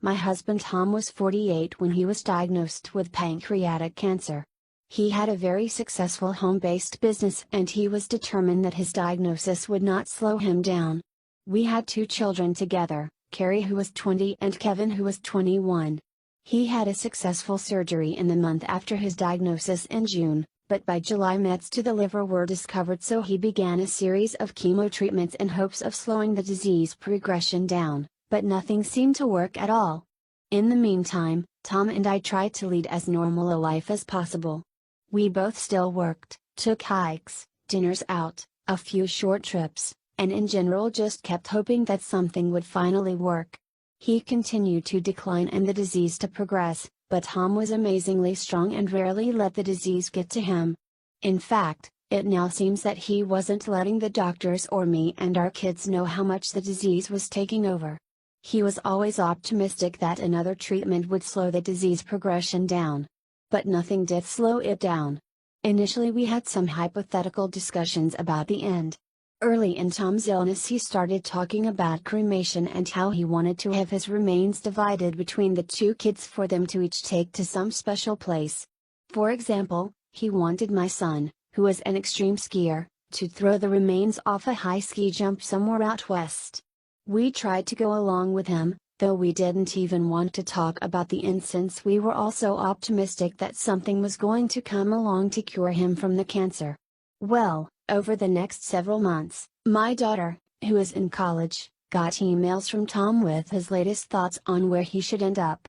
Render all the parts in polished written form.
My husband Tom was 48 when he was diagnosed with pancreatic cancer. He had a very successful home-based business and he was determined that his diagnosis would not slow him down. We had 2 children together, Carrie who was 20 and Kevin who was 21. He had a successful surgery in the month after his diagnosis in June, but by July mets to the liver were discovered, so he began a series of chemo treatments in hopes of slowing the disease progression down, but nothing seemed to work at all. In the meantime, Tom and I tried to lead as normal a life as possible. We both still worked, took hikes, dinners out, a few short trips, and in general just kept hoping that something would finally work. He continued to decline and the disease to progress, but Tom was amazingly strong and rarely let the disease get to him. In fact, it now seems that he wasn't letting the doctors or me and our kids know how much the disease was taking over. He was always optimistic that another treatment would slow the disease progression down. But nothing did slow it down. Initially we had some hypothetical discussions about the end. Early in Tom's illness he started talking about cremation and how he wanted to have his remains divided between the 2 kids for them to each take to some special place. For example, he wanted my son, who is an extreme skier, to throw the remains off a high ski jump somewhere out west. We tried to go along with him, though we didn't even want to talk about the end since we were also optimistic that something was going to come along to cure him from the cancer. Well, over the next several months, my daughter, who is in college, got emails from Tom with his latest thoughts on where he should end up.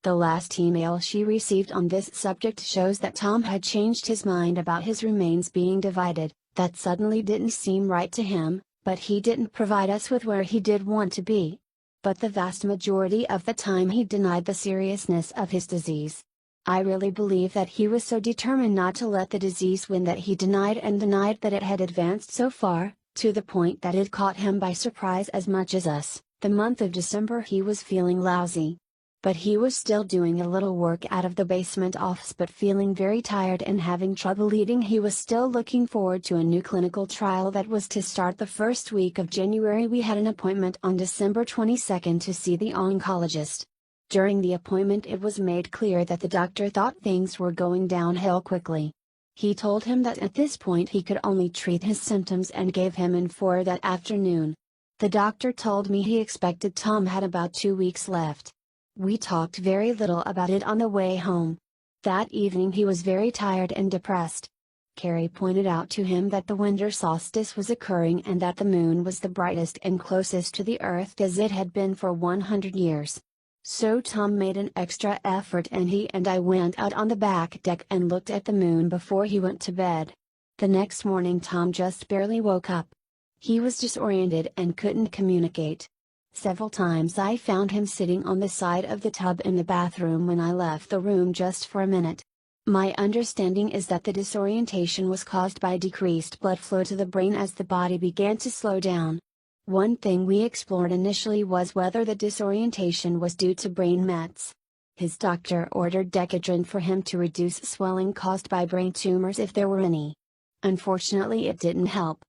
The last email she received on this subject shows that Tom had changed his mind about his remains being divided. That suddenly didn't seem right to him, but he didn't provide us with where he did want to be. But the vast majority of the time he denied the seriousness of his disease. I really believe that he was so determined not to let the disease win that he denied that it had advanced so far, to the point that it caught him by surprise as much as us. The month of December he was feeling lousy. But he was still doing a little work out of the basement office but feeling very tired and having trouble eating. He was still looking forward to a new clinical trial that was to start the first week of January. We had an appointment on December 22nd to see the oncologist. During the appointment it was made clear that the doctor thought things were going downhill quickly. He told him that at this point he could only treat his symptoms and gave him in for that afternoon. The doctor told me he expected Tom had about 2 weeks left. We talked very little about it on the way home. That evening he was very tired and depressed. Carrie pointed out to him that the winter solstice was occurring and that the moon was the brightest and closest to the earth as it had been for 100 years. So Tom made an extra effort and he and I went out on the back deck and looked at the moon before he went to bed. The next morning Tom just barely woke up. He was disoriented and couldn't communicate. Several times I found him sitting on the side of the tub in the bathroom when I left the room just for a minute. My understanding is that the disorientation was caused by decreased blood flow to the brain as the body began to slow down. One thing we explored initially was whether the disorientation was due to brain mets. His doctor ordered Decadron for him to reduce swelling caused by brain tumors if there were any. Unfortunately it didn't help.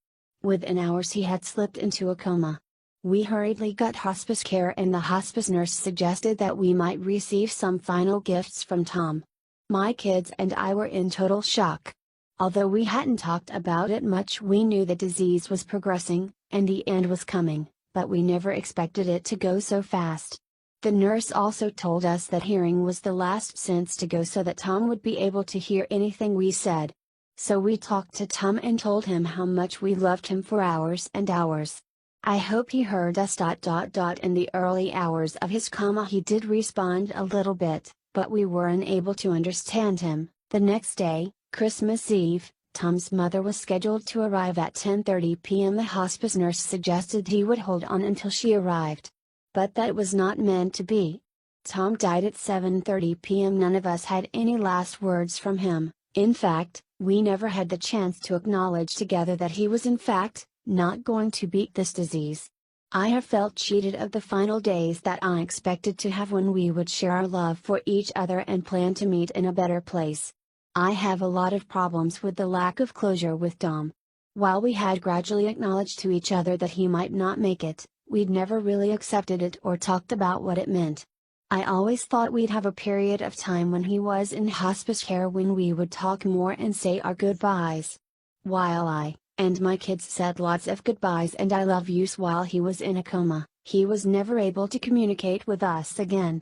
Within hours he had slipped into a coma. We hurriedly got hospice care and the hospice nurse suggested that we might receive some final gifts from Tom. My kids and I were in total shock. Although we hadn't talked about it much, we knew the disease was progressing, and the end was coming, but we never expected it to go so fast. The nurse also told us that hearing was the last sense to go so that Tom would be able to hear anything we said. So we talked to Tom and told him how much we loved him for hours and hours. I hope he heard us. In the early hours of his coma he did respond a little bit, but we were unable to understand him. The next day, Christmas Eve, Tom's mother was scheduled to arrive at 10:30 p.m. The hospice nurse suggested he would hold on until she arrived. But that was not meant to be. Tom died at 7:30 p.m. None of us had any last words from him. In fact, we never had the chance to acknowledge together that he was in fact not going to beat this disease. I have felt cheated of the final days that I expected to have when we would share our love for each other and plan to meet in a better place. I have a lot of problems with the lack of closure with Tom. While we had gradually acknowledged to each other that he might not make it, we'd never really accepted it or talked about what it meant. I always thought we'd have a period of time when he was in hospice care when we would talk more and say our goodbyes. While I, and my kids said lots of goodbyes and I love yous while he was in a coma, he was never able to communicate with us again.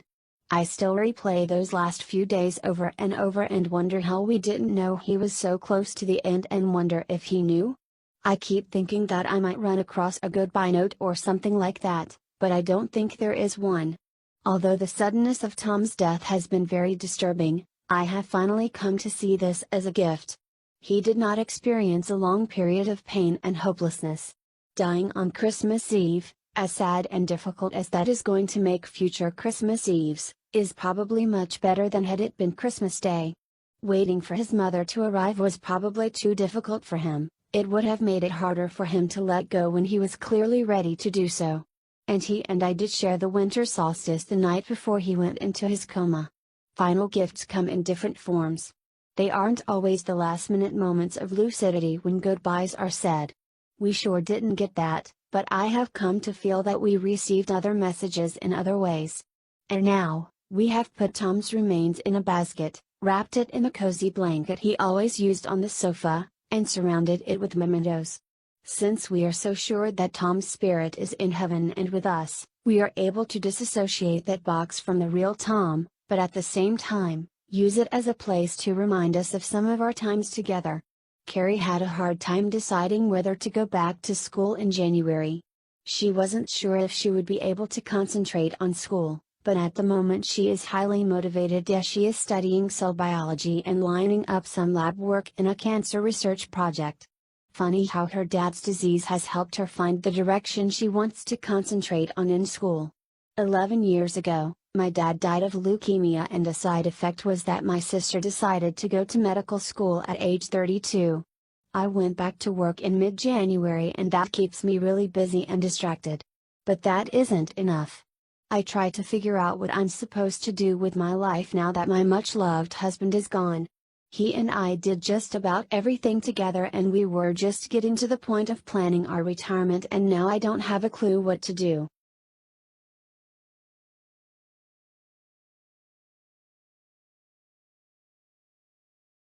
I still replay those last few days over and wonder how we didn't know he was so close to the end and wonder if he knew. I keep thinking that I might run across a goodbye note or something like that, but I don't think there is one. Although the suddenness of Tom's death has been very disturbing, I have finally come to see this as a gift. He did not experience a long period of pain and hopelessness. Dying on Christmas Eve, as sad and difficult as that is going to make future Christmas Eves, is probably much better than had it been Christmas Day. Waiting for his mother to arrive was probably too difficult for him. It would have made it harder for him to let go when he was clearly ready to do so. And he and I did share the winter solstice the night before he went into his coma. Final gifts come in different forms. They aren't always the last-minute moments of lucidity when goodbyes are said. We sure didn't get that, but I have come to feel that we received other messages in other ways. And now, we have put Tom's remains in a basket, wrapped it in a cozy blanket he always used on the sofa, and surrounded it with mementos. Since we are so sure that Tom's spirit is in heaven and with us, we are able to disassociate that box from the real Tom, but at the same time, use it as a place to remind us of some of our times together. Carrie had a hard time deciding whether to go back to school in January. She wasn't sure if she would be able to concentrate on school, but at the moment she is highly motivated as she is studying cell biology and lining up some lab work in a cancer research project. Funny how her dad's disease has helped her find the direction she wants to concentrate on in school. 11 years ago, my dad died of leukemia and a side effect was that my sister decided to go to medical school at age 32. I went back to work in mid-January and that keeps me really busy and distracted. But that isn't enough. I try to figure out what I'm supposed to do with my life now that my much-loved husband is gone. He and I did just about everything together and we were just getting to the point of planning our retirement and now I don't have a clue what to do.